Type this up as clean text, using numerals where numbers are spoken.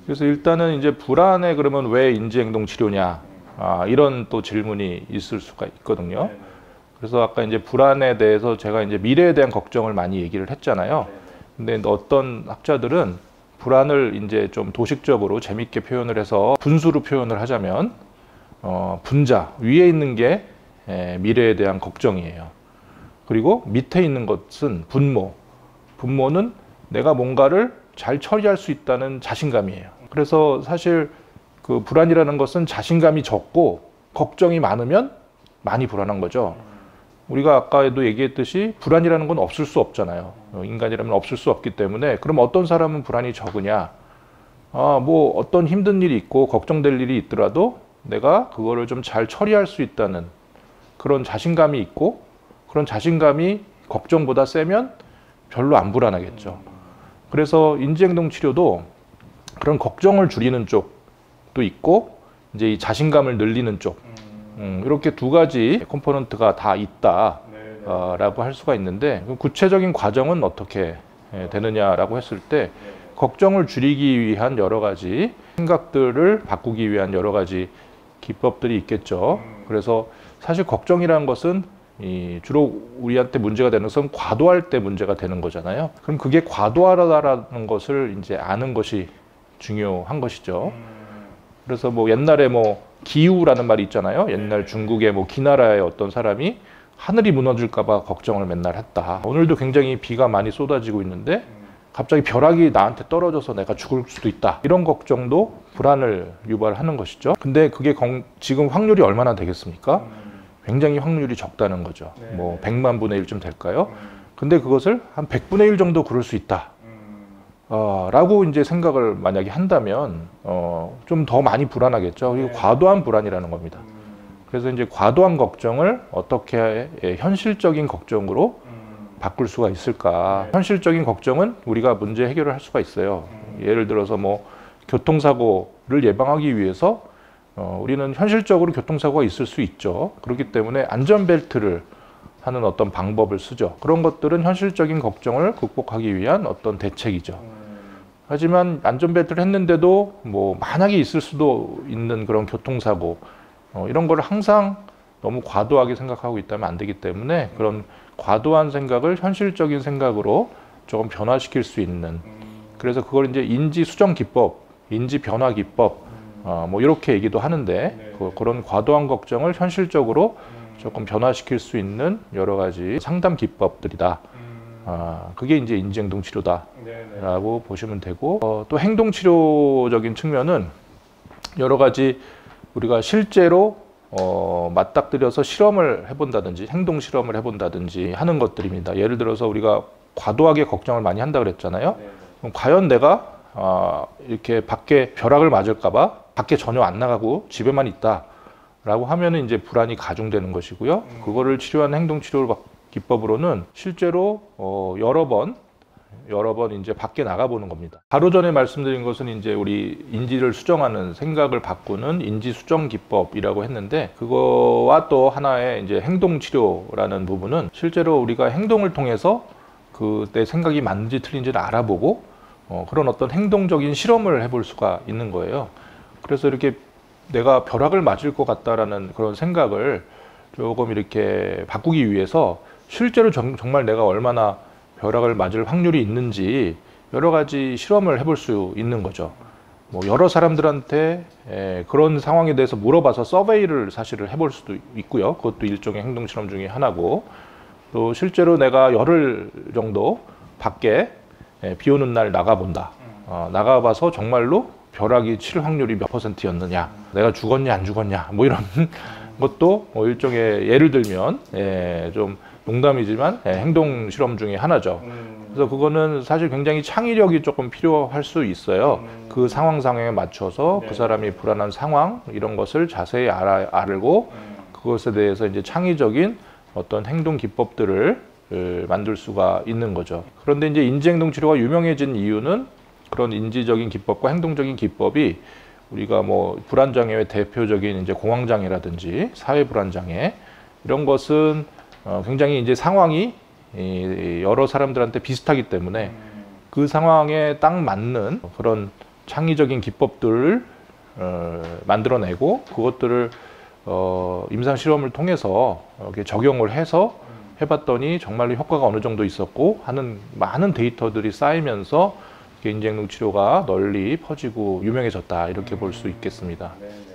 그래서 일단은 이제 불안에 그러면 왜 인지행동 치료냐, 이런 또 질문이 있을 수가 있거든요. 그래서 아까 이제 불안에 대해서 제가 이제 미래에 대한 걱정을 많이 얘기를 했잖아요. 근데 어떤 학자들은 불안을 이제 좀 도식적으로 재밌게 표현을 해서 분수로 표현을 하자면 분자 위에 있는 게 미래에 대한 걱정이에요. 그리고 밑에 있는 것은 분모. 분모는 내가 뭔가를 잘 처리할 수 있다는 자신감이에요. 그래서 사실 그 불안이라는 것은 자신감이 적고 걱정이 많으면 많이 불안한 거죠. 우리가 아까도 얘기했듯이 불안이라는 건 없을 수 없잖아요. 인간이라면 없을 수 없기 때문에 그럼 어떤 사람은 불안이 적으냐? 뭐 어떤 힘든 일이 있고 걱정될 일이 있더라도 내가 그거를 좀 잘 처리할 수 있다는 그런 자신감이 있고 그런 자신감이 걱정보다 세면 별로 안 불안하겠죠. 그래서 인지행동 치료도 그런 걱정을 줄이는 쪽도 있고 이제 이 자신감을 늘리는 쪽 이렇게 두 가지 컴포넌트가 다 있다라고 할 수가 있는데 구체적인 과정은 어떻게 되느냐라고 했을 때 걱정을 줄이기 위한 여러 가지 생각들을 바꾸기 위한 여러 가지 기법들이 있겠죠. 그래서 사실 걱정이라는 것은 주로 우리한테 문제가 되는 것은 과도할 때 문제가 되는 거잖아요. 그럼 그게 과도하다라는 것을 이제 아는 것이 중요한 것이죠. 그래서 뭐 옛날에 뭐 기우라는 말이 있잖아요. 옛날 중국의 뭐 기나라의 어떤 사람이 하늘이 무너질까봐 걱정을 맨날 했다. 오늘도 굉장히 비가 많이 쏟아지고 있는데 갑자기 벼락이 나한테 떨어져서 내가 죽을 수도 있다. 이런 걱정도 불안을 유발하는 것이죠. 근데 그게 지금 확률이 얼마나 되겠습니까? 굉장히 확률이 적다는 거죠. 뭐 100만 분의 1쯤 될까요? 근데 그것을 한 100분의 1 정도 그럴 수 있다. 라고 이제 생각을 만약에 한다면 좀 더 많이 불안하겠죠. 이게 과도한 불안이라는 겁니다. 그래서 이제 과도한 걱정을 어떻게 현실적인 걱정으로 바꿀 수가 있을까? 현실적인 걱정은 우리가 문제 해결을 할 수가 있어요. 예를 들어서 뭐 교통사고를 예방하기 위해서 우리는 현실적으로 교통사고가 있을 수 있죠. 그렇기 때문에 안전벨트를 하는 어떤 방법을 쓰죠. 그런 것들은 현실적인 걱정을 극복하기 위한 어떤 대책이죠. 하지만 안전벨트를 했는데도 뭐 만약에 있을 수도 있는 그런 교통사고 이런 걸 항상 너무 과도하게 생각하고 있다면 안 되기 때문에 그런 과도한 생각을 현실적인 생각으로 조금 변화시킬 수 있는, 그래서 그걸 이제 인지수정기법, 인지변화기법 뭐 이렇게 얘기도 하는데 그런 과도한 걱정을 현실적으로 조금 변화시킬 수 있는 여러 가지 상담 기법들이다. 그게 이제 인지행동 치료다라고 보시면 되고, 또 행동치료적인 측면은 여러 가지 우리가 실제로 맞닥뜨려서 실험을 해본다든지 행동 실험을 해본다든지 하는 것들입니다. 예를 들어서 우리가 과도하게 걱정을 많이 한다 그랬잖아요. 그럼 과연 내가 이렇게 밖에 벼락을 맞을까봐 밖에 전혀 안 나가고 집에만 있다라고 하면은 이제 불안이 가중되는 것이고요. 그거를 치료하는 행동치료 기법으로는 실제로 여러 번 이제 밖에 나가보는 겁니다. 바로 전에 말씀드린 것은 이제 우리 인지를 수정하는, 생각을 바꾸는 인지 수정 기법이라고 했는데, 그거와 또 하나의 이제 행동 치료라는 부분은 실제로 우리가 행동을 통해서 그때 생각이 맞는지 틀린지를 알아보고 그런 어떤 행동적인 실험을 해볼 수가 있는 거예요. 그래서 이렇게 내가 벼락을 맞을 것 같다라는 그런 생각을 조금 이렇게 바꾸기 위해서 실제로 정말 내가 얼마나 벼락을 맞을 확률이 있는지 여러 가지 실험을 해볼 수 있는 거죠. 뭐 여러 사람들한테 그런 상황에 대해서 물어봐서 서베이를 사실을 해볼 수도 있고요. 그것도 일종의 행동 실험 중에 하나고, 또 실제로 내가 열흘 정도 밖에 비 오는 날 나가본다. 나가봐서 정말로 벼락이 칠 확률이 몇 %였느냐, 내가 죽었냐 안 죽었냐, 뭐 이런 것도 일종의, 예를 들면 좀 농담이지만 행동 실험 중에 하나죠. 그래서 그거는 사실 굉장히 창의력이 조금 필요할 수 있어요. 그 상황에 맞춰서 그 사람이 불안한 상황 이런 것을 자세히 알고 그것에 대해서 이제 창의적인 어떤 행동 기법들을 만들 수가 있는 거죠. 그런데 이제 인지행동 치료가 유명해진 이유는 그런 인지적인 기법과 행동적인 기법이 우리가 뭐 불안장애의 대표적인 이제 공황장애라든지 사회불안장애 이런 것은 굉장히 이제 상황이 여러 사람들한테 비슷하기 때문에 그 상황에 딱 맞는 그런 창의적인 기법들을 만들어내고 그것들을 임상 실험을 통해서 이렇게 적용을 해서 해봤더니 정말로 효과가 어느 정도 있었고 하는 많은 데이터들이 쌓이면서 인지행동 치료가 널리 퍼지고 유명해졌다 이렇게 볼 수 있겠습니다. 네, 네.